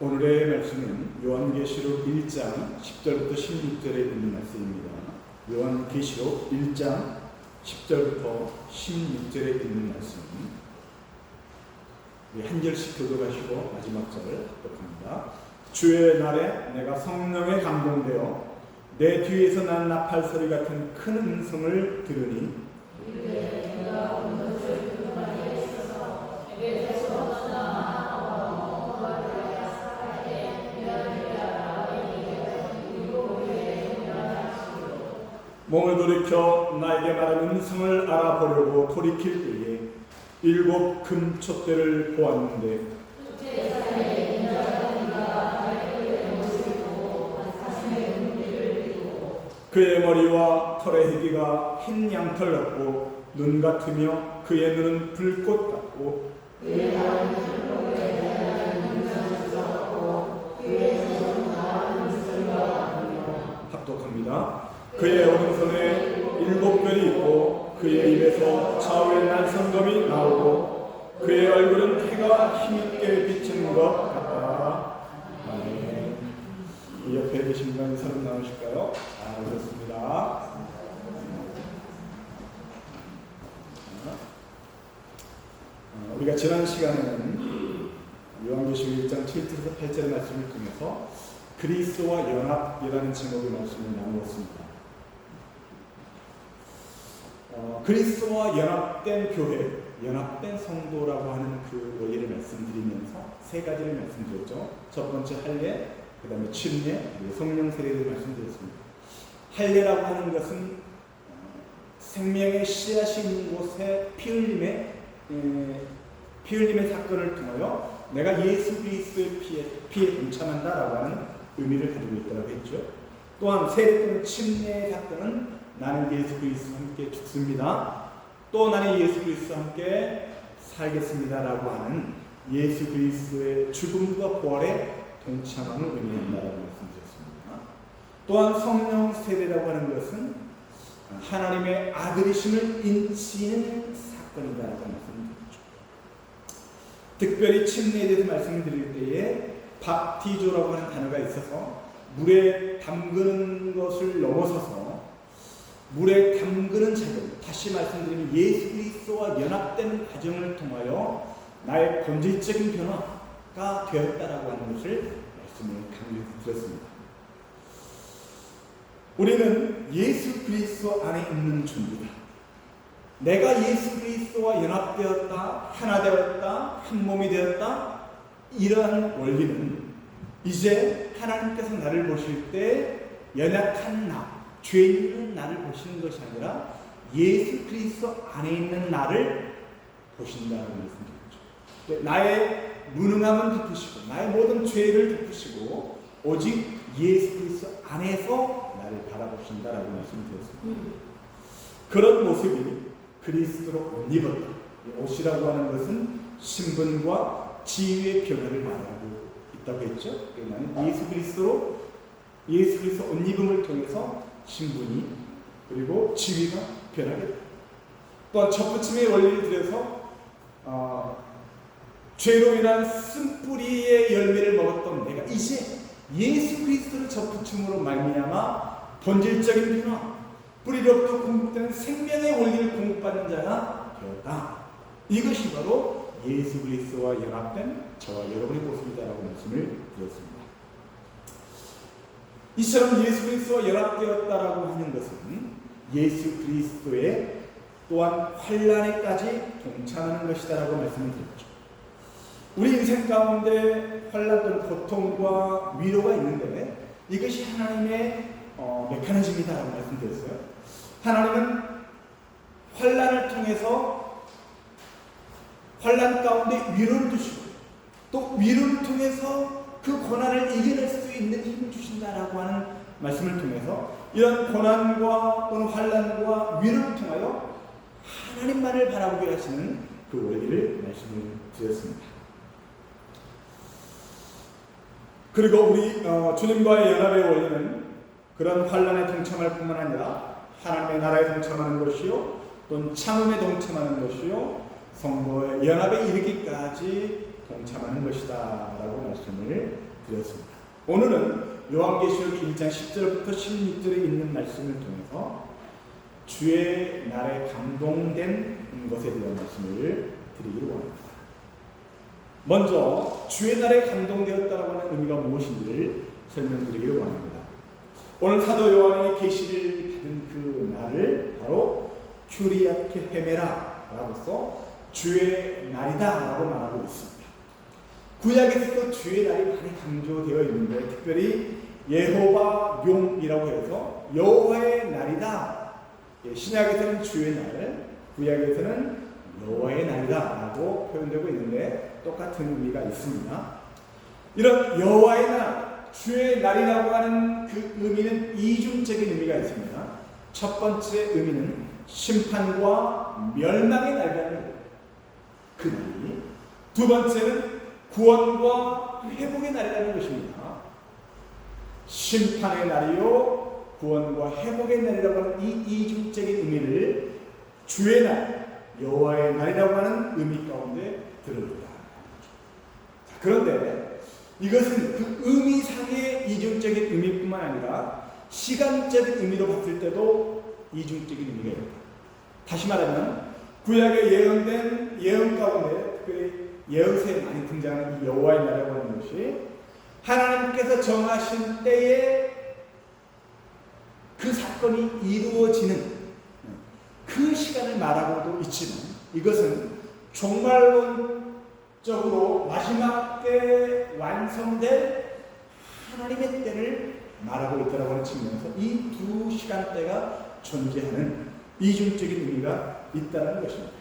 오늘의 말씀은 요한계시록 1장 10절부터 16절에 있는 말씀입니다. 요한계시록 1장 10절부터 16절에 있는 말씀. 한 절씩 교독하시고 마지막 절을 합독합니다. 주의 날에 내가 성령에 감동되어 내 뒤에서 난 나팔 소리 같은 큰 음성을 들으니 몸을 돌이켜 나에게 말하는 음성을 알아보려고 돌이킬 때에 7 금촛대를 보았는데 그의 머리와 털의 희기가 흰 양털 같고 눈 같으며 그의 눈은 불꽃 같고 합독합니다. 그의 오른손에 7 별이 있고 그의 입에서 좌우의 날성검이 나오고 그의 얼굴은 해가 힘있게 비치는 것 같다. 아멘. 이 옆에 계신 분 사람 나오실까요? 그렇습니다. 우리가 지난 시간에는 요한계시록 1장 7절에서 8절의 말씀을 통해서 그리스도와 연합이라는 제목의 말씀을 나누었습니다. 그리스도와 연합된 교회, 연합된 성도라고 하는 그 원리를 말씀드리면서 3가지를 말씀드렸죠. 첫 번째 할례, 그 다음에 침례, 그리고 성령 세례를 말씀드렸습니다. 할례라고 하는 것은 생명의 씨앗이 있는 곳에 피 흘림의 사건을 통하여 내가 예수 그리스도의 피에 동참한다라고 하는 의미를 가지고 있다고 했죠. 또한 세례 또는 침례의 사건은 나는 예수 그리스도와 함께 죽습니다. 또 나는 예수 그리스도와 함께 살겠습니다라고 하는 예수 그리스도의 죽음과 부활에 동참함을 의미한다라고 말씀드렸습니다. 또한 성령 세례라고 하는 것은 하나님의 아들이심을 인치는 사건이다라고 말씀드렸죠. 특별히 침례에 대해서 말씀을 드릴 때에 밥티조라고 하는 단어가 있어서 물에 담그는 것을 넘어서서 물에 담그는 작업, 다시 말씀드리면 예수 그리스도와 연합된 과정을 통하여 나의 본질적인 변화가 되었다라고 하는 것을 말씀을 강조해서 드렸습니다. 우리는 예수 그리스도 안에 있는 존재다. 내가 예수 그리스도와 연합되었다, 하나 되었다, 한 몸이 되었다. 이러한 원리는 이제 하나님께서 나를 보실 때 연약한 나, 죄 있는 나를 보시는 것이 아니라 예수 그리스도 안에 있는 나를 보신다는 말씀드렸죠. 나의 무능함은 덮으시고 나의 모든 죄를 덮으시고 오직 예수 그리스도 안에서 나를 바라보신다라고 말씀드렸습니다. 그런 모습이 그리스도로 옷 입었다. 옷이라고 하는 것은 신분과 지위의 변화를 말하고 있다고 했죠. 나는 예수 그리스도 옷 입음을 통해서 신분이 그리고 지위가 변하겠다. 또한 첫부침의 원리를 들여서 죄로 인한 쓴뿌리의 열매를 먹었던 내가 이제 예수 그리스도를 첫부침으로 말미암아 본질적인 변화, 뿌리로부터 공급되는 생명의 원리를 공급받는 자가 되었다. 이것이 바로 예수 그리스도와 연합된 저와 여러분의 모습이다라고 말씀을 드렸습니다. 이처럼 예수 그리스도와 연합되었다라고 하는 것은 예수 그리스도의 또한 환난에까지 동참하는 것이다라고 말씀을 드렸죠. 우리 인생 가운데 환난 또는 고통과 위로가 있는데 이것이 하나님의 메커니즘이다라고 말씀드렸어요. 하나님은 환난을 통해서 환난 가운데 위로를 주시고 또 위로를 통해서 그 고난을 이겨낼 수 있는 힘을 주신다라고 하는 말씀을 통해서 이런 고난과 또는 환난과 위로를 통하여 하나님만을 바라보게 하시는 그 원리를 말씀을 드렸습니다. 그리고 우리 주님과의 연합의 원리는 그런 환난에 동참할 뿐만 아니라 하나님의 나라에 동참하는 것이요 또는 참음에 동참하는 것이요 성도의 연합에 이르기까지 동참하는 것이다 라고 말씀을 드렸습니다. 오늘은 요한계시록 1장 10절부터 16절에 있는 말씀을 통해서 주의 날에 감동된 것에 대한 말씀을 드리기를 원합니다. 먼저 주의 날에 감동되었다라고 하는 의미가 무엇인지를 설명드리기를 원합니다. 오늘 사도 요한의 계시를 받은 그 날을 바로 큐리아케 헤메라라고서 주의 날이다 라고 말하고 있습니다. 구약에서도 주의 날이 많이 강조되어 있는데 특별히 예호바 용이라고 해서 여호와의 날이다. 신약에서는 주의 날, 구약에서는 여호와의 날이다 라고 표현되고 있는데 똑같은 의미가 있습니다. 이런 여호와의 날, 주의 날이라고 하는 그 의미는 이중적인 의미가 있습니다. 첫 번째 의미는 심판과 멸망의 날이라는 그 날이, 두 번째는 구원과 회복의 날이라는 것입니다. 심판의 날이요 구원과 회복의 날이라고 하는 이 이중적인 의미를 주의 날, 여호와의 날이라고 하는 의미 가운데 들어있다. 그런데 이것은 그 의미상의 이중적인 의미뿐만 아니라 시간적인 의미로 봤을 때도 이중적인 의미가 있다. 다시 말하면 구약에 예언된 예언 가운데 특별히 예언서에 많이 등장하는 이 여호와의 날이라고 하는 것이 하나님께서 정하신 때에 그 사건이 이루어지는 그 시간을 말하고도 있지만 이것은 종말론적으로 마지막 때 완성될 하나님의 때를 말하고 있다고 하는 측면에서 이 두 시간대가 존재하는 이중적인 의미가 있다는 것입니다.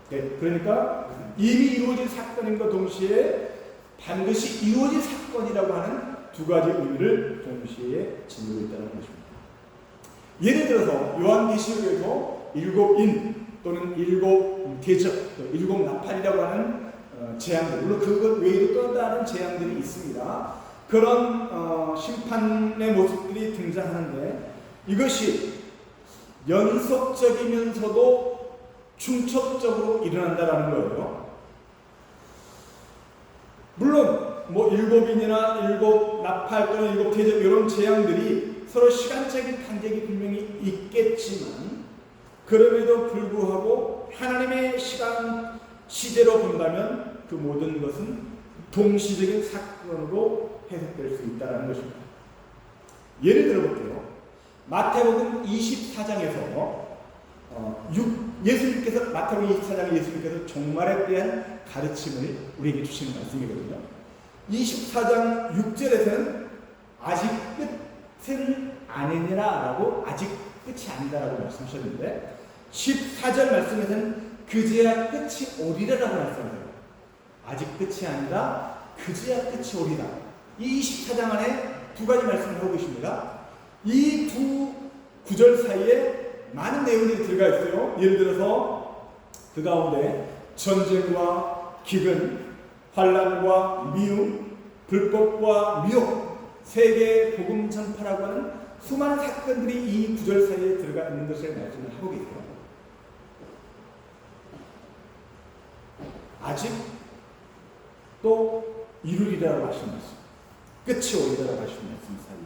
그러니까 이미 이루어진 사건인과 동시에 반드시 이루어질 사건이라고 하는 두 가지 의미를 동시에 지니고 있다는 것입니다. 예를 들어서 요한계시록에서 일곱 인 또는 일곱 대적, 일곱 나팔이라고 하는 재앙들, 물론 그것 외에도 또 다른 재앙들이 있습니다. 그런 심판의 모습들이 등장하는데 이것이 연속적이면서도 중첩적으로 일어난다는 거예요. 물론 뭐 일곱인이나 일곱 나팔 또는 일곱 대적 이런 재앙들이 서로 시간적인 간격이 분명히 있겠지만 그럼에도 불구하고 하나님의 시대로 본다면 그 모든 것은 동시적인 사건으로 해석될 수 있다는 것입니다. 예를 들어볼게요. 마태복음 24장에서 예수님께서 마태복음 24장에 예수님께서 종말에 대한 가르침을 우리에게 주시는 말씀이거든요. 24장 6절에서는 아직 끝은 아니니라 라고 아직 끝이 아니다라고 말씀하셨는데 14절 말씀에서는 그제야 끝이 오리라라고 말씀하세요. 아직 끝이 아니라 그제야 끝이 오리라. 이 24장 안에 두 가지 말씀을 하고 계십니다. 이 두 구절 사이에 많은 내용들이 들어가 있어요. 예를 들어서 그 가운데 전쟁과 기근, 환난과 미움, 불법과 미혹, 세계 복음 전파라고 하는 수많은 사건들이 이 구절 사이에 들어가 있는 것을 말씀을 하고 계세요. 아직 또 이루리라고 하신 말씀, 끝이 오리라고 하신 말씀 사이에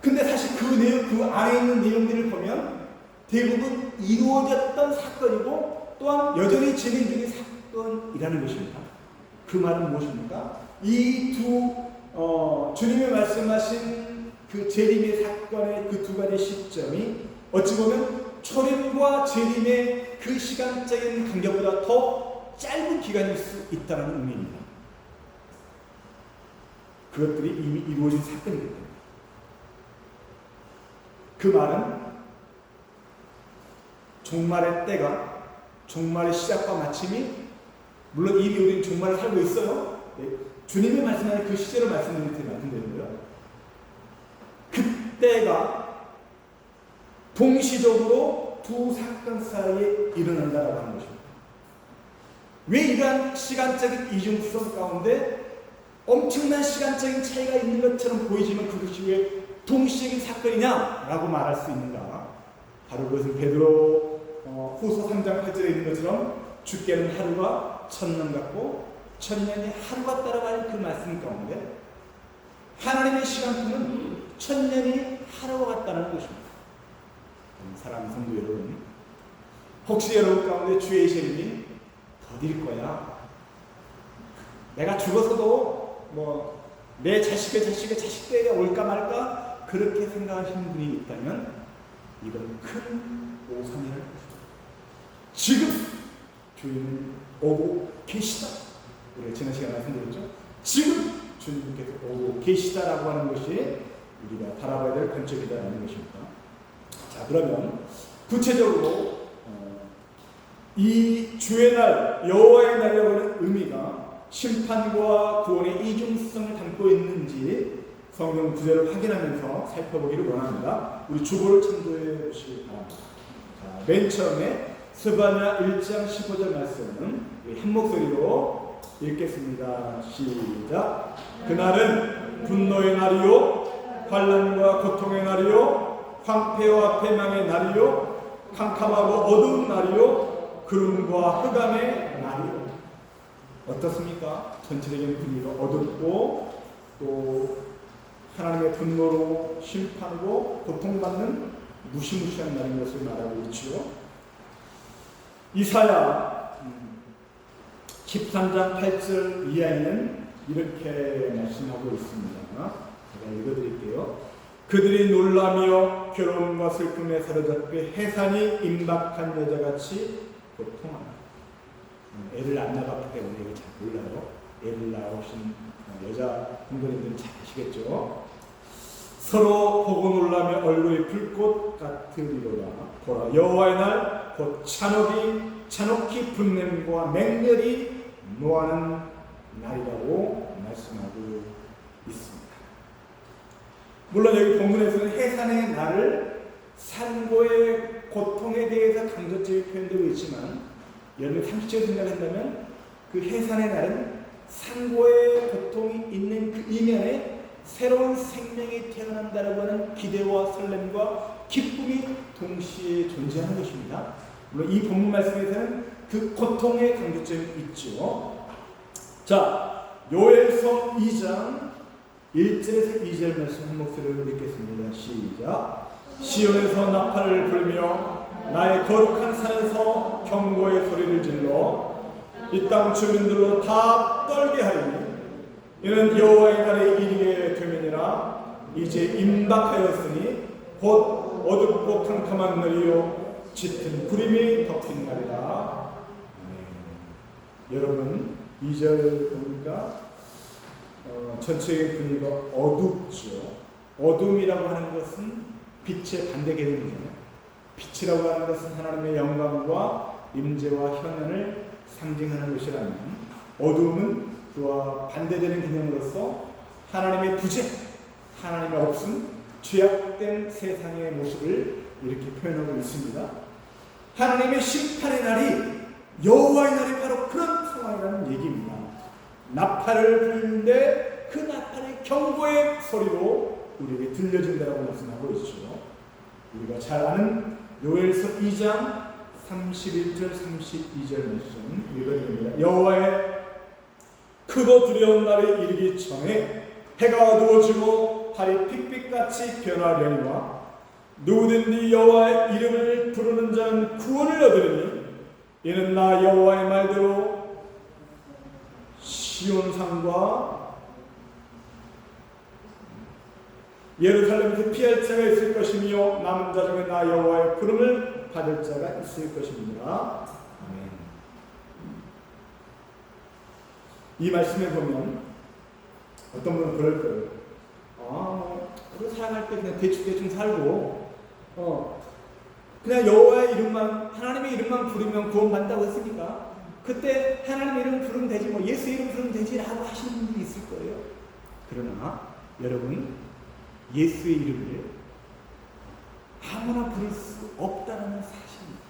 근데 사실 그 내용, 그 안에 있는 내용들을 보면 대부분 이루어졌던 사건이고 또한 여전히 진행 중인 사건이라는 것입니다. 그 말은 무엇입니까? 이 주님이 말씀하신 그 재림의 사건의 그 두 가지 시점이 어찌 보면 초림과 재림의 그 시간적인 간격보다 더 짧은 기간일 수 있다는 의미입니다. 그것들이 이미 이루어진 사건이기 때문에. 그 말은 종말의 때가, 종말의 시작과 마침이, 물론 이미 우리는 종말을 살고 있어요. 네. 주님이 말씀하는 그 시제로 말씀드리고요. 그때가 동시적으로 두 사건 사이에 일어난다라고 하는 것입니다. 왜 이러한 시간적인 이중성 가운데 엄청난 시간적인 차이가 있는 것처럼 보이지만 그것이 왜 동시적인 사건이냐라고 말할 수 있는가? 바로 그것은 베드로 후서 3장 8절에 있는 것처럼 주께는 하루가 천년 같고 천년이 하루가 따라갈 그 말씀 가운데 하나님의 시간표는 천년이 하루와 같다는 것입니다. 사랑하는 성도 여러분, 혹시 여러분 가운데 주의 시름이 더딜 거야, 내가 죽어서도 내 자식의 자식들에게 올까 말까 그렇게 생각하시는 분이 있다면 이건 큰 오산이라는 것입니다. 지금 주님은 오고 계시다. 우리가 지난 시간에 말씀드렸죠. 지금 주님께서 오고 계시다라고 하는 것이 우리가 바라봐야 될 관점이다라는 것입니다. 자, 그러면 구체적으로 이 주의 날, 여호와의 날이라고 하는 의미가 심판과 구원의 이중성을 담고 있는지 성경 구절을 확인하면서 살펴보기를 원합니다. 우리 주보를 참조해 보시기 바랍니다. 자, 맨 처음에 스바냐 1장 15절 말씀은 한 목소리로 읽겠습니다. 시작. 그날은 분노의 날이요, 환난과 고통의 날이요, 황폐와 패망의 날이요, 캄캄하고 어두운 날이요, 구름과 흑암의 날이요. 어떻습니까? 전체적인 분위기가 어둡고 또 하나님의 분노로 심판으로 고통받는 무시무시한 날인 것을 말하고 있지요. 이사야 13장 8절 이하에는 이렇게 말씀하고 있습니다. 제가 읽어드릴게요. 그들이 놀라며 괴로움과 슬픔에 사로잡혀 해산이 임박한 여자같이 고통한다. 애를 안 낳았기 때문에 이거 잘 몰라요. 애를 낳으신 여자 공동님들은 잘 아시겠죠. 서로 보고 놀라며 얼굴이 불꽃 같으리로다. 보라, 여호와의 날 곧 잔혹히 분냄과 맹렬히 노하는 날이라고 말씀하고 있습니다. 물론 여기 본문에서는 해산의 날을 산고의 고통에 대해서 강조점이 표현되고 있지만 여러분 상식적으로 생각한다면 그 해산의 날은 산고의 고통이 있는 그 이면에 새로운 생명이 태어난다라고 하는 기대와 설렘과 기쁨이 동시에 존재하는 것입니다. 물론 이 본문 말씀에서는 그 고통의 강조점이 있죠. 자, 요엘서 2장 1절에서 2절 말씀 한 목소리로 읽겠습니다. 시작. 시온에서 나팔을 불며 나의 거룩한 산에서 경고의 소리를 질러 이 땅 주민들로 다 떨게 하리니 이는 여호와의 날이 이르게 되면이라. 이제 임박하였으니 곧 어둡고 캄캄한 날이요 짙은 구름이 덮인 날이라. 여러분 2절 보니까 전체의 분위기가 어둡죠. 어둠이라고 하는 것은 빛의 반대 개념이잖아요. 빛이라고 하는 것은 하나님의 영광과 임재와 현현을 상징하는 것이라면 어둠은 그와 반대되는 개념으로서 하나님의 부재, 하나님의 없음, 죄악된 세상의 모습을 이렇게 표현하고 있습니다. 하나님의 심판의 날이, 여호와의 날이 바로 그런 상황이라는 얘기입니다. 나팔을 부르는데 그 나팔의 경고의 소리로 우리에게 들려진다고 말씀하고 있죠. 우리가 잘 아는 요엘서 2장 31절 32절 말씀 읽어드립니다. 여호와의 크고 두려운 날이 이르기 전에 해가 어두워지고 달이 픽빛같이 변하려니와 누구든지 여호와의 이름을 부르는 자는 구원을 얻으리니 이는 나 여호와의 말대로 시온산과 예루살렘에서 피할 자가 있을 것이며 남은 자 중에 나 여호와의 부름을 받을 자가 있을 것입니다. 아멘. 이 말씀에 보면 어떤 분은 그럴 거예요. 우리 살아갈 때 그냥 대충 살고 그냥 여호와의 이름만, 하나님의 이름만 부르면 구원받는다고 했으니까 그때 하나님의 이름 부르면 되지, 예수 이름 부르면 되지라고 하시는 분이 있을 거예요. 그러나 여러분, 예수의 이름을 아무나 부를 수 없다는 사실입니다.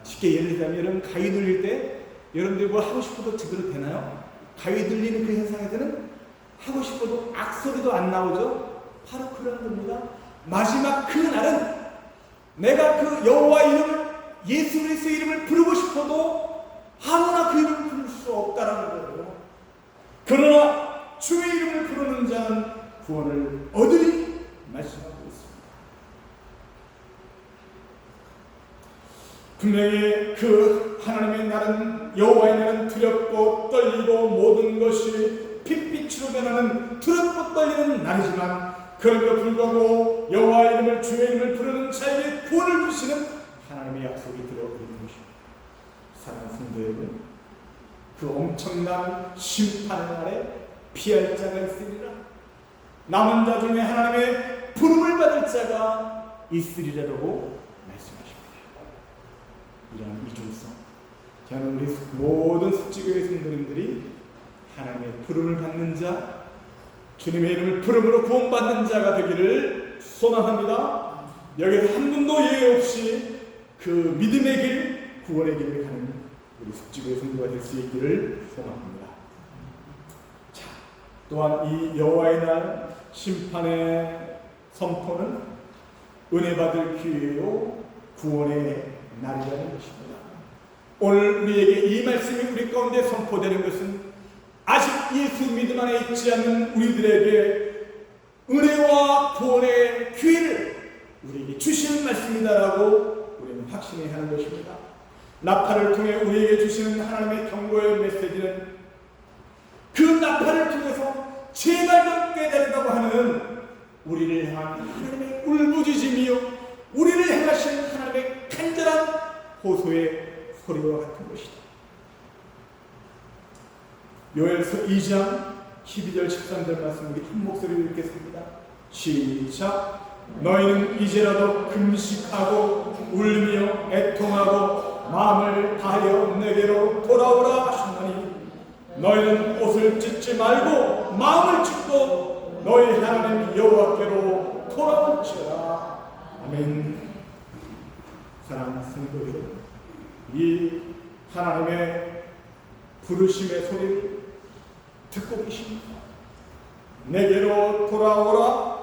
쉽게 예를 들자면 여러분 가위 눌릴 때 여러분들이 뭘 하고 싶어도 제대로 되나요? 가위 눌리는 그 현상에서는 하고 싶어도 악소리도 안 나오죠. 바로 그런 겁니다. 마지막 그 날은 내가 그 여호와 이름을, 예수 그리스도의 이름을 부르고 싶어도 아무나 그 이름을 부를 수 없다라는 거예요. 분명히 그 하나님의 날은, 여호와의 날은 두렵고 떨리고 모든 것이 핏빛으로 변하는 두렵고 떨리는 날이지만, 그럼에도 불구하고 여호와의 이름을, 주의 이름을 부르는 자에게 구원을 주시는 하나님의 약속이 들어오는 것입니다. 사랑하는 성도 여러분, 그 엄청난 심판의 날에 피할 자가 있으리라. 남은 자 중에 하나님의 부름을 받을 자가 있으리라고 말씀하십니다. 이러한 이중성, 저는 우리 모든 숙지교회 성도님들이 하나님의 부름을 받는 자, 주님의 이름을 부름으로 구원받는 자가 되기를 소망합니다. 여기서 한 분도 예외 없이 그 믿음의 길, 구원의 길을 가는 우리 숙지교회 성도가 될 수 있기를 소망합니다. 자, 또한 이 여호와의 날 심판의 선포는 은혜 받을 기회요 구원의 날이라는 것입니다. 오늘 우리에게 이 말씀이 우리 가운데 선포되는 것은 아직 예수 믿음 안에 있지 않는 우리들에게 은혜와 구원의 기회를 우리에게 주시는 말씀이다라고 우리는 확신해야 하는 것입니다. 나팔을 통해 우리에게 주시는 하나님의 경고의 메시지는 그 나팔을 통해서 제발 좀 깨달으라고 하는 우리를 향한 하나님의 울부짖음이요, 우리를 향하신 하나님의 간절한 호소의 소리와 같은 것이다. 요엘서 2장 12절 13절 말씀 우리 한 목소리로 읽겠습니다. 시작. 너희는 이제라도 금식하고 울며 애통하고 마음을 다하여 내게로 돌아오라 하셨나니, 너희는 옷을 찢지 말고 마음을 찢고 너희 하나님 여호와께로 돌아올지어다. 아멘. 사랑하는 성도 여러분, 이 하나님의 부르심의 소리를 듣고 계십니까? 내게로 돌아오라.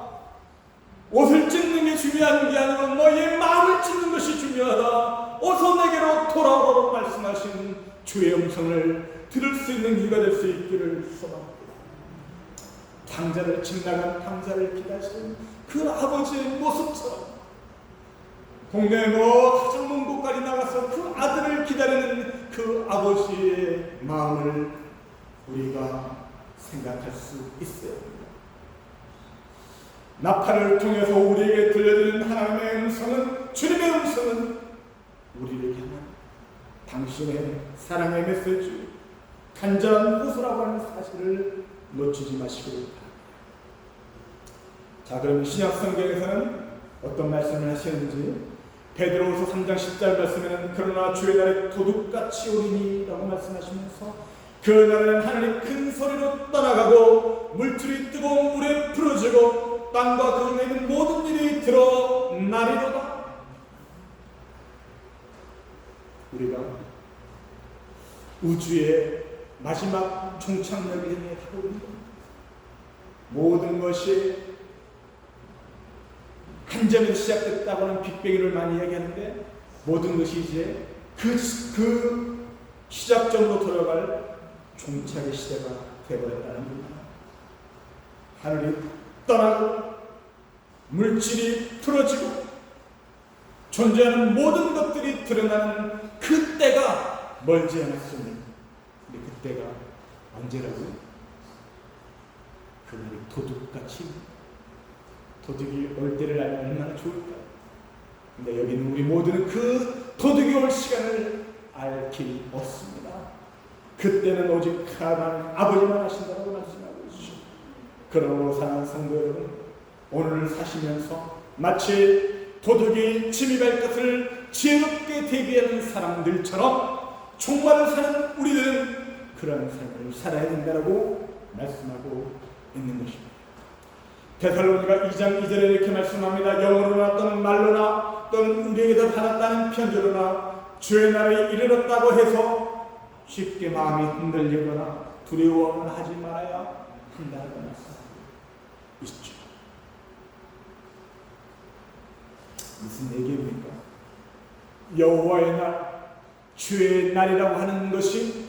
옷을 찢는 게 중요한 게 아니라 너희의 마음을 찢는 것이 중요하다. 어서 내게로 돌아오라고 말씀하신 주의 음성을 들을 수 있는 이가 될 수 있기를 소망합니다. 탕자를 집 나간 탕자를 기다리는 그 아버지의 모습처럼 동네 가장 먼 곳까지 나가서 그 아들을 기다리는 그 아버지의 마음을 우리가 생각할 수 있어야 합니다. 나팔을 통해서 우리에게 들려드리는 하나님의 음성은, 주님의 음성은 우리를 향한 당신의 사랑의 메시지, 간절한 호소라고 하는 사실을 놓치지 마시기 바랍니다. 자, 그럼 신약 성경에서는 어떤 말씀을 하시는지, 베드로후서 3장 10절 말씀에는 그러나 주의 날에 도둑같이 오리니 라고 말씀하시면서, 그 날에는 하늘이 큰 소리로 떠나가고 물줄이 뜨거운 물에 부러지고 땅과 그 중에 있는 모든 일이 드러나리로다. 우리가 우주의 마지막 종착역을 향해 가고 있는 겁니다. 모든 것이 한 점에서 시작됐다고 하는 빅뱅을 많이 얘기하는데, 모든 것이 이제 그 시작점으로 돌아갈 종착의 시대가 되어버렸다는 겁니다. 하늘이 떠나고 물질이 풀어지고 존재하는 모든 것들이 드러나는 그 때가 멀지 않았습니다. 근데 그 때가 언제라고요? 그날이 도둑같이, 도둑이 올 때를 알면 얼마나 좋을까. 근데 여기는 우리 모두는 그 도둑이 올 시간을 알 길이 없습니다. 그때는 오직 하나님 아버지만 하신다고 말씀하고 있죠. 그러므로 사랑하는 성도 여러분, 오늘을 사시면서 마치 도둑이 침입할 것을 지혜롭게 대비하는 사람들처럼 종말을 사는 우리들은 그런 삶을 살아야 된다고 말씀하고 있는 것입니다. 데살로니가 2장 2절에 이렇게 말씀합니다. 영어로나 또는 말로나 또는 우리에게서 받았다는 편지로나 주의 날에 이르렀다고 해서 쉽게 마음이 흔들리거나 두려워는 하지 말아야 한다는 말씀 있죠. 무슨 얘기입니까? 여호와의 날, 주의 날이라고 하는 것이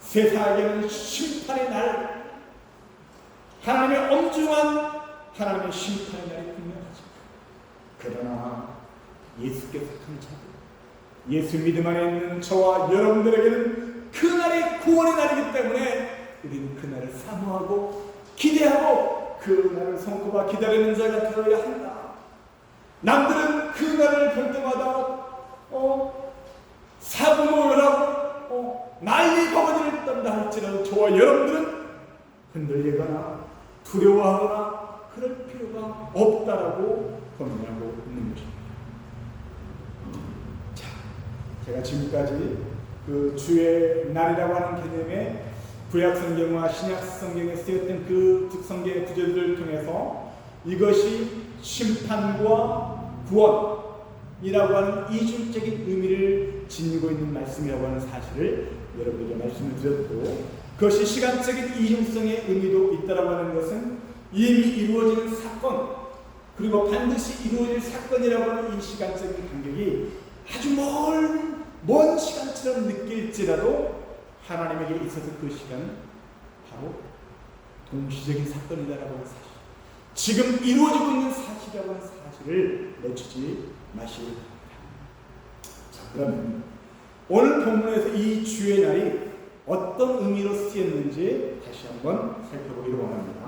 세상에는 심판의 날, 하나님의 엄중한 하나님의 심판의 날이 분명하죠. 그러나 예수께서 한 자들, 예수 믿음 안에 있는 저와 여러분들에게는 그날이 구원의 날이기 때문에 우리는 그날을 사모하고 기대하고 그날을 손꼽아 기다리는 자가 되어야 한다. 남들은 그날을 볼 때마다 사고를 하고 난리 거머리를 떤다 할지라도 저와 여러분들은 흔들리거나 두려워하거나 그럴 필요가 없다라고 권면하고 있는 것입니다. 자, 제가 지금까지 그 주의 날이라고 하는 개념의 구약 성경과 신약 성경에 쓰였던 그 성경의 구절들을 통해서 이것이 심판과 구원이라고 하는 이중적인 의미를 지니고 있는 말씀이라고 하는 사실을 여러분에게 말씀을 드렸고, 그것이 시간적인 이중성의 의미도 있다라고 하는 것은 이미 이루어지는 사건, 그리고 반드시 이루어질 사건이라고 하는 이 시간적인 간격이 아주 먼 시간처럼 느낄지라도 하나님에게 있어서 그 시간은 바로 동시적인 사건이다라고 하는 사실, 지금 이루어지고 있는 사실이라고 하는 사실을 놓치지 마시기 바랍니다. 자, 그러면 오늘 본문에서 이 주의 날이 어떤 의미로 쓰였는지 다시 한번 살펴보기를 원합니다.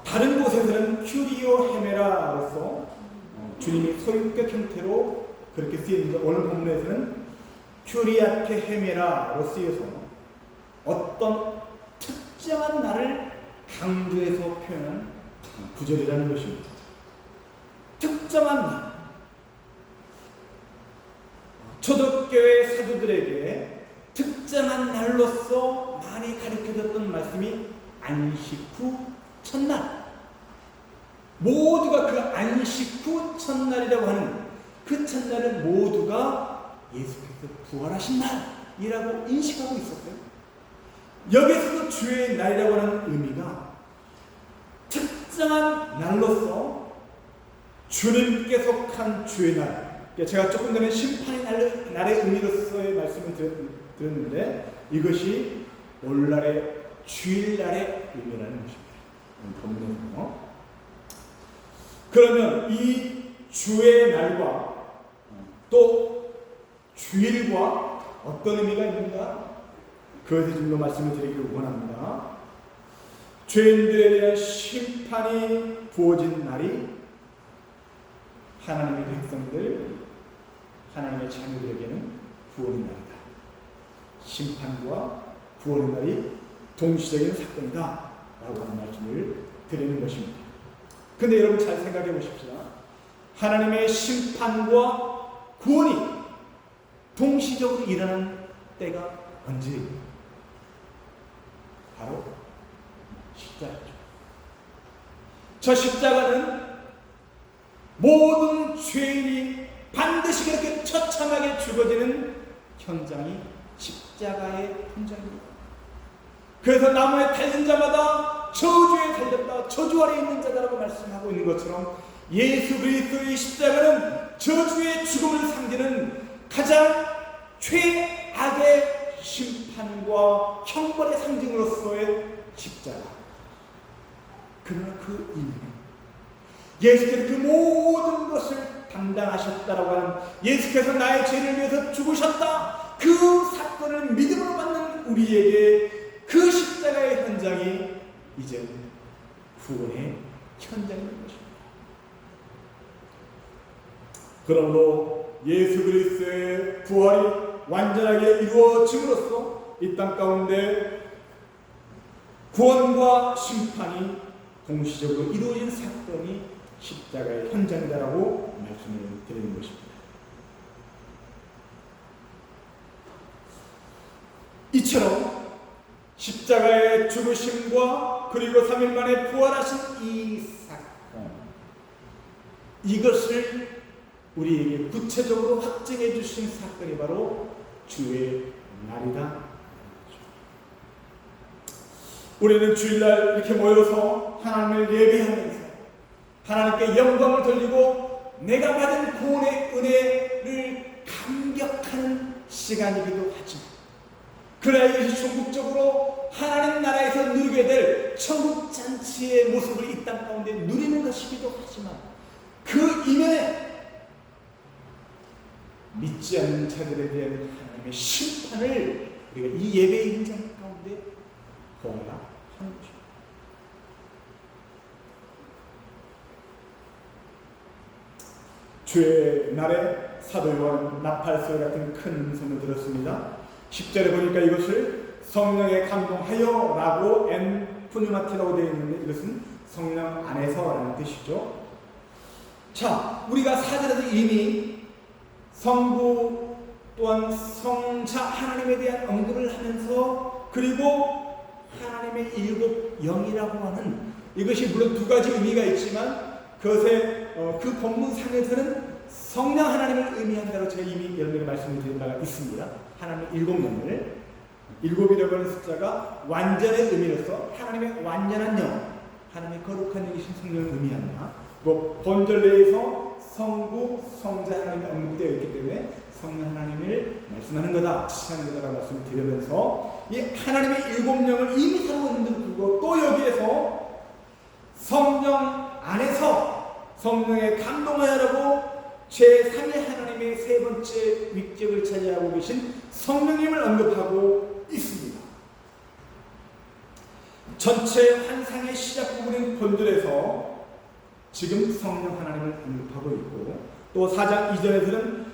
다른 곳에서는 큐리오 헤메라로서 주님이 소유격 형태로 그렇게 쓰였는데, 오늘 본문에서는 큐리아테 헤메라로 쓰여서 어떤 특정한 날을 강조해서 표현한 구절이라는 것입니다. 특정한 날. 초대교회 사도들에게 특정한 날로서 많이 가르쳐졌던 말씀이 안식 후 첫날. 모두가 그 안식 후 첫날이라고 하는 그 첫날은 모두가 예수께서 부활하신 날이라고 인식하고 있었어요. 여기서도 주의 날이라고 하는 의미가 특정한 날로서 주님께 속한 주의 날, 제가 조금 전에 심판의 날의 의미로서의 말씀을 드렸는데 이것이 오늘날의 주일날의 의미라는 것입니다. 본문에서. 그러면 이 주의 날과 또 주일과 어떤 의미가 있는가? 그것에 좀 더 말씀을 드리기를 원합니다. 죄인들에 대한 심판이 부어진 날이 하나님의 백성들, 하나님의 자녀들에게는 구원의 날이다. 심판과 구원의 날이 동시적인 사건이다 라고 하는 말씀을 드리는 것입니다. 근데 여러분 잘 생각해 보십시오. 하나님의 심판과 구원이 동시적으로 일어나는 때가 언제예요? 바로 십자가죠. 저 십자가는 모든 죄인이 반드시 그렇게 처참하게 죽어지는 현장이 십자가의 현장입니다. 그래서 나무에 달린 자마다 저주에 달렸다, 저주 아래 있는 자다라고 말씀하고 있는 것처럼 예수 그리스도의 십자가는 저주의 죽음을 상기는 가장 최악의 심판과 형벌의 상징으로서의 십자가. 그러나 그 의미는 예수께서 그 모든 것을 담당하셨다라고 하는, 예수께서 나의 죄를 위해서 죽으셨다, 그 사건을 믿음으로 받는 우리에게 그 십자가의 현장이 이제 구원의 현장인 것입니다. 그러므로 예수 그리스도의 부활이 완전하게 이루어짐으로써 이 땅 가운데 구원과 심판이 동시적으로 이루어진 사건이 십자가의 현장이다라고 말씀을 드리는 것입니다. 이처럼 십자가의 죽으심과 그리고 3일 만에 부활하신 이 사건, 이것을 우리에게 구체적으로 확증해 주신 사건이 바로 주의 날이다. 우리는 주일날 이렇게 모여서 하나님을 예배하면서 하나님께 영광을 돌리고 내가 받은 구원의 은혜를 감격하는 시간이기도 하지만, 그러나 이것이 궁극적으로 하나님 나라에서 누리게 될 천국 잔치의 모습을 이 땅 가운데 누리는 것이기도 하지만, 그 이면에 믿지 않는 자들에 대한 하나님의 심판을 우리가 이 예배의 인장 가운데 보아야 하는 것입니다. 주의 날에 사도 요한 나팔소리 같은 큰 음성을 들었습니다. 10절에 보니까 이것을 성령에 감동하여 라고 엔푸뉴마티라고 되어 있는데 이것은 성령 안에서 라는 뜻이죠. 자, 우리가 4절에서 이미 성부 또한 성자 하나님에 대한 언급을 하면서 그리고 하나님의 일곱 영이라고 하는 이것이 물론 두 가지 의미가 있지만 그것의 그 본문상에서는 성령 하나님을 의미한다고 제가 이미 여러분에게 말씀을 드린 바가 있습니다. 하나님의 일곱 영을 일곱이라고 하는 숫자가 완전의 의미로서 하나님의 완전한 영, 하나님의 거룩한 영이신 성령을 의미한다. 그 본절내에서 성부, 성자 하나님이 언급되어 있기 때문에 성령 하나님을 말씀하는 거다, 지칭하는 거다라고 말씀을 드리면서 이 하나님의 일곱 영을 이미 하고 있는데도 불구하고 또 여기에서 성령 안에서 성령에 감동하여라고 제3의 하나님의 세 번째 위격을 차지하고 계신 성령님을 언급하고 있습니다. 전체 환상의 시작 부분인 본절에서 지금 성령 하나님을 언급하고 있고 또 4장 2절에서는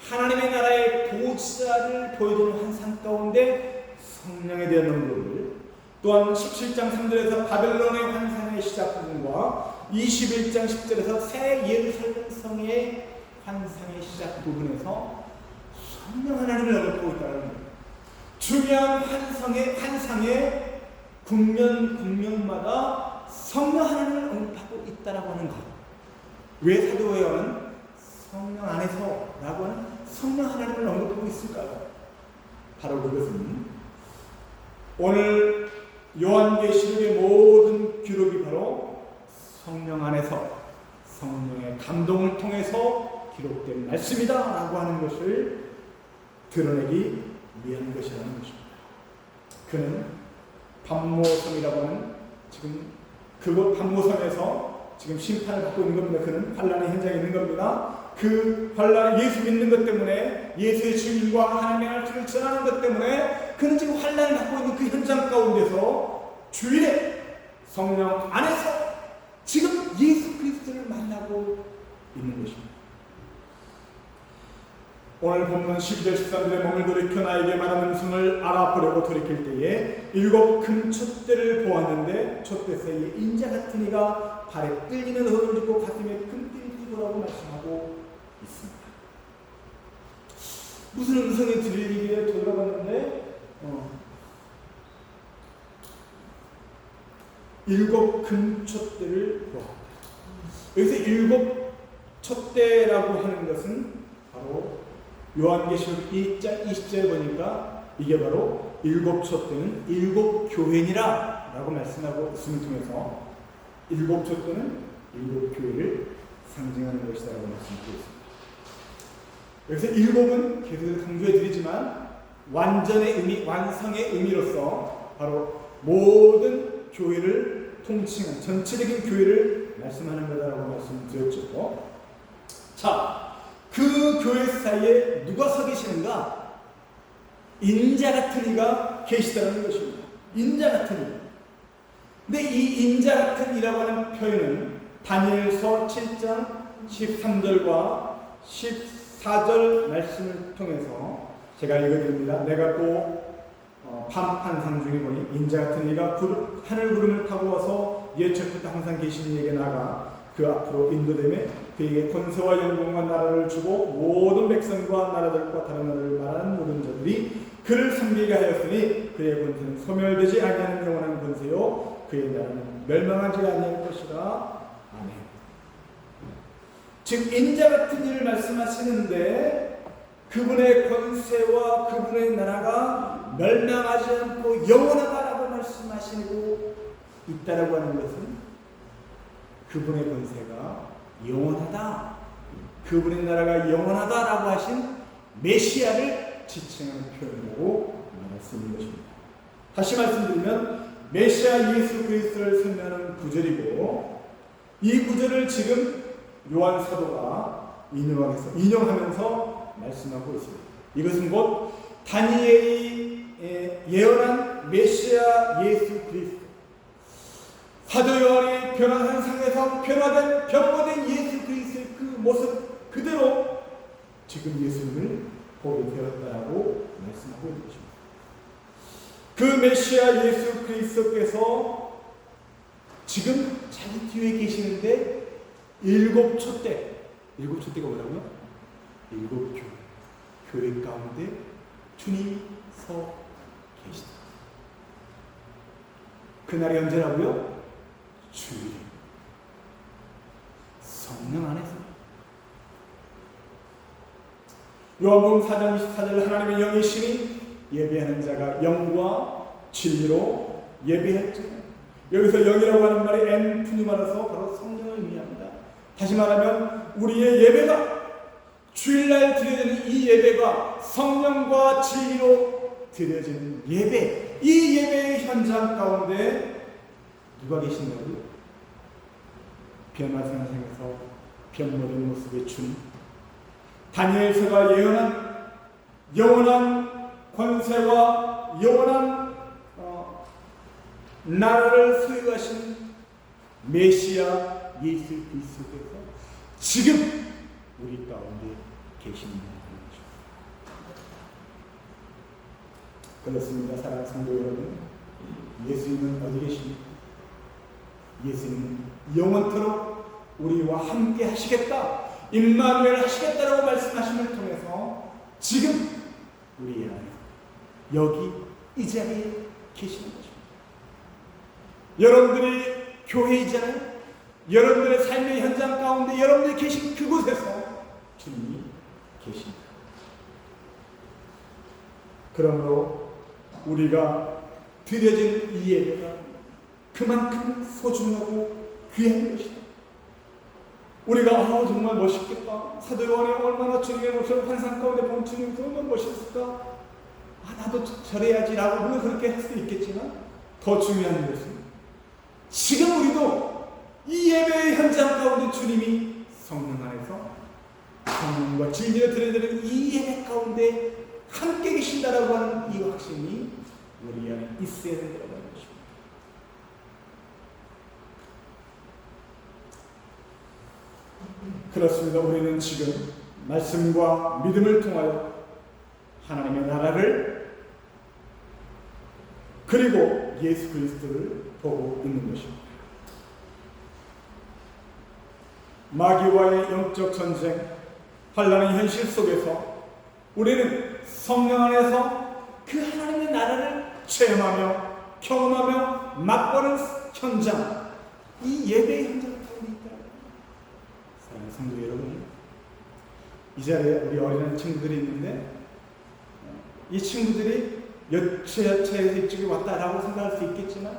하나님의 나라의 보좌를 보여주는 환상 가운데 성령에 대한 언급을 또한 17장 3절에서 바벨론의 환상의 시작 부분과 21장 10절에서 새 예루살렘 성의 환상의 시작 부분에서 성령 하나님을 언급하고 있다는 거예요. 중요한 환상의 국면마다 성령 하나님을 언급하고 있다라고 하는 것. 왜 사도 요한은 성령 안에서라고 하는 성령 하나님을 언급하고 있을까요? 바로 그것은 오늘 요한계시록의 모든 기록이 바로 성령 안에서 성령의 감동을 통해서 기록된 말씀이다 라고 하는 것을 드러내기 위한 것이라는 것입니다. 그는 반모섬이라고 하는 지금 그곳 반모섬에서 지금 심판을 받고 있는 겁니다. 그는 환란의 현장에 있는 겁니다. 그 환란, 예수 믿는 것 때문에 예수의 주님과 하나님의 알투를 전하는 것 때문에 그는 지금 환란을 받고 있는 그 현장 가운데서 주일에 성령 안에서 지금 예수 그리스도를 만나고 있는 것입니다. 오늘 본문 12절 13절에 몸을 돌이켜 나에게 말하는 음성을 알아보려고 돌이킬 때에 일곱 큰 촛대를 보았는데 촛대 사이에 인자 같은 이가 발에 끌리는 흠을 딛고 가슴에 금띠를 띠고라고 말씀하고 있습니다. 무슨 음성이 들리기에 돌아봤는데 일곱 큰 촛대를 보았다. 여기서 일곱 촛대라고 하는 것은 바로 요한계시록 1장 20절에 보니까 이게 바로 일곱 촛대는 일곱 교회니라 라고 말씀하고 있음을 통해서 일곱 촛대는 일곱 교회를 상징하는 것이다 라고 말씀드렸습니다. 여기서 일곱은 계속 강조해 드리지만 완전의 의미, 완성의 의미로서 바로 모든 교회를 통칭한 전체적인 교회를 말씀하는 거다라고 말씀드렸죠. 자, 그 교회 사이에 누가 서 계시는가? 인자 같은 이가 계시다는 것입니다. 인자 같은 이. 근데 이 인자 같은 이라고 하는 표현은 다니엘서 7장 13절과 14절 말씀을 통해서 제가 읽어드립니다. 내가 또 밤 환상 중에 보니 인자 같은 이가 하늘 구름을 타고 와서 예초부터 항상 계신 이에게 나가 그 앞으로 인도됨에 그에게 권세와 영광과 나라를 주고 모든 백성과 나라들과 다른 나라를 말하는 모든 자들이 그를 섬기게 하였으니 그의 권세는 소멸되지 아니하는 영원한 권세요 그의 나라는 멸망하지 아니할 것이라. 아멘. 즉 인자 같은 일을 말씀하시는데 그분의 권세와 그분의 나라가 멸망하지 않고 영원하다라고 말씀하시고 있다라고 하는 것은 그분의 권세가 영원하다, 그분의 나라가 영원하다라고 하신 메시아를 지칭하는 표현이라고 말할 수 있는 것입니다. 다시 말씀드리면 메시아 예수 그리스도를 설명하는 구절이고 이 구절을 지금 요한 사도가 인용하면서 말씀하고 있습니다. 이것은 곧 다니엘이 예언한 메시아 예수 그리스도, 사도 요한이 변화된 상에서 변화된 예수 그리스도의 그 모습 그대로 지금 예수님을 보게 되었다고 말씀하고 있는 것입니다. 그 메시아 예수 그리스도께서 지금 자기 뒤에 계시는데 일곱 촛대가 뭐라고요? 일곱 교회 가운데 주님이 서 계시다. 그날이 언제라고요? 주일, 성령 안에서. 요한복음 4장 24절 하나님의 영이시니 예배하는 자가 영과 진리로 예배했죠. 여기서 영이라고 하는 말이 엔푸니마라서 바로 성령을 의미합니다. 다시 말하면 우리의 예배가, 주일날 드려지는 이 예배가 성령과 진리로 드려지는 예배, 이 예배의 현장 가운데 누가 계신가요? 변화된 생에서 변모된 모습의 주님, 다니엘서가 예언한 영원한 권세와 영원한 나라를 소유하신 메시아 예수 그리스도께서 지금 우리 가운데 계시는 것입니다. 그렇습니다. 사랑하는 성도 여러분, 예수님은 어디 계십니까? 예수님은 영원토록 우리와 함께 하시겠다, 임마누엘 하시겠다라고 말씀하심을 통해서 지금 우리 안에 여기 이 자리에 계시는 것입니다. 여러분들이 교회이잖아요. 여러분들의 삶의 현장 가운데 여러분들이 계신 그곳에서 주님이 계십니다. 그러므로 우리가 드려진 이 예배가 그만큼 소중하고 귀한 것이다. 우리가 정말 멋있겠다, 사도 요한이 얼마나 주님의 모습을 환상 가운데 본 주님이 얼마나 멋있을까, 나도 저래야지 라고 물론 그렇게 할 수도 있겠지만, 더 중요한 것은 지금 우리도 이 예배의 현장 가운데 주님이 성령 안에서 성령과 진리를 드려드리는 이 예배 가운데 함께 계신다라고 하는 이 확신이 우리 안에 있어야 된다고 하는 것입니다. 그렇습니다. 우리는 지금 말씀과 믿음을 통하여 하나님의 나라를 그리고 예수 그리스도를 보고 있는 것입니다. 마귀와의 영적 전쟁, 환난의 현실 속에서 우리는 성령 안에서 그 하나님의 나라를 체험하며 경험하며 맛보는 현장, 이 예배의 현장을 가운데 있다. 사랑하는 성도 여러분, 이 자리에 우리 어린아이 친구들이 있는데 이 친구들이 여차여차해서 일찍 왔다라고 생각할 수 있겠지만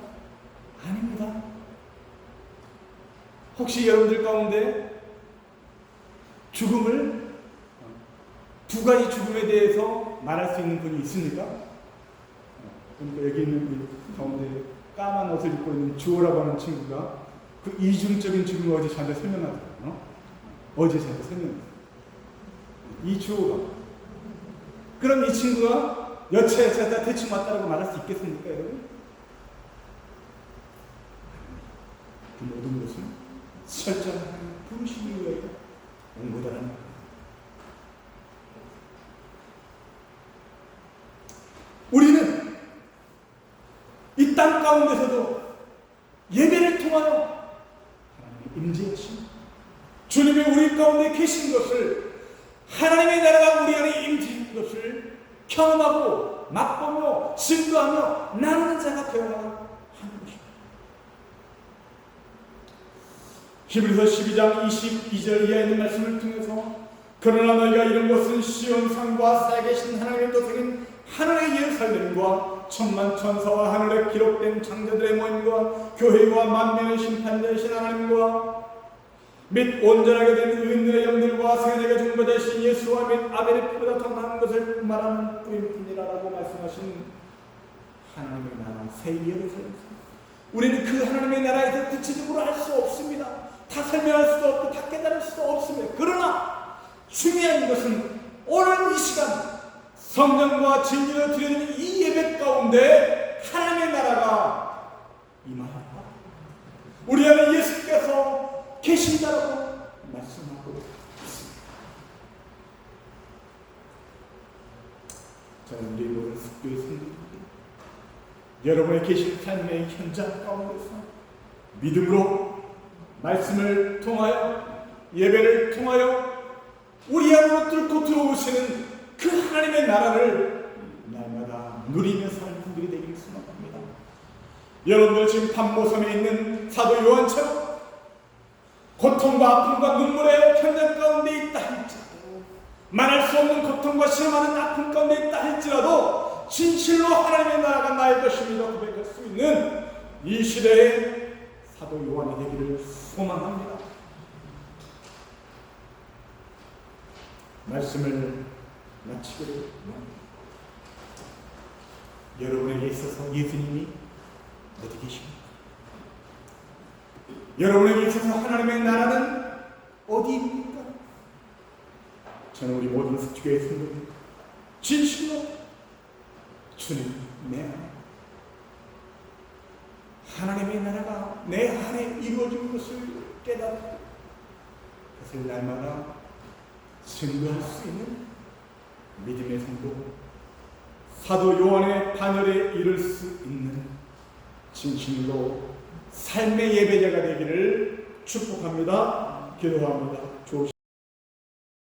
아닙니다. 혹시 여러분들 가운데 죽음을, 두 가지 죽음에 대해서 말할 수 있는 분이 있습니까? 그러니까 여기 있는 분 가운데 까만 옷을 입고 있는 주호라고 하는 친구가 그 이중적인 죽음을 어제 저한테 설명하더라고요. 어제 저한테 설명했어요. 이 주호가. 그럼 이 친구가 여차여차 대충 왔다라고 말할 수 있겠습니까, 여러분? 그 모든 것은 철저한 부르심이 위하여 온 거다라는 거예요. 우리는 이 땅 가운데서도 예배를 통하여 하나님의 임재하심, 주님이 우리 가운데 계신 것을, 하나님의 나라가 우리 안에 임재하는 것을 경험하고 맛보며 증거하며 나누는 자가 되어야 하는 것입니다. 히브리서 12장 22절 이하에 있는 말씀을 통해서 그러나 너희가 이런 것은 시온산과 살아계신 하나님의 도생인 하늘의 예루살렘과 천만 천사와 하늘에 기록된 장자들의 모임과 교회와 만면의 심판자이신 하나님과 및 온전하게 된 의인들의 영들과 세계에 준 바 되신 예수와 및 아벨의 피보다 더 나은 것을 말하는 뿌림뿐이라고 말씀하신 하나님의 나라 새 예루살렘. 우리는 그 하나님의 나라에서 구체적으로 알 수 없습니다. 다 설명할 수도 없고 다 깨달을 수도 없습니다. 그러나 중요한 것은 오늘 이 시간 성령과 진리로 드리는 이 예배 가운데 하나님의 나라가 임하였다. 우리 안에 예수께서 계신다라고 말씀하고 있습니다. 저는 우리 모든 숙교의 성도들, 여러분의 계신 삶의 현장 가운데서 믿음으로 말씀을 통하여 예배를 통하여 우리 안으로 뚫고 들어오시는 그 하나님의 나라를 날마다 누리며 사는 분들이 되기를 소망합니다. 여러분들 지금 판모섬에 있는 사도 요한처럼 고통과 아픔과 눈물의 현장 가운데 있다 할지라도, 말할 수 없는 고통과 실험하는 아픔 가운데 있다 할지라도 진실로 하나님의 나라가 나의 것입니다 고백할 수 있는 이 시대에 사도 요한이 되기를 소망합니다. 말씀을 마치기를 원합니다. 여러분에게 있어서 예수님이 어디 계십니까? 여러분에게 있어서 하나님의 나라는 어디입니까? 저는 우리 모든 숙주교의 성도들 진실로 주님 내 안에 하나님의 나라가 내 안에 이루어진 것을 깨닫고 그것을 날마다 증거할 수 있는 믿음의 성도, 사도 요한의 반열에 이를 수 있는 진실로 삶의 예배자가 되기를 축복합니다. 기도합니다.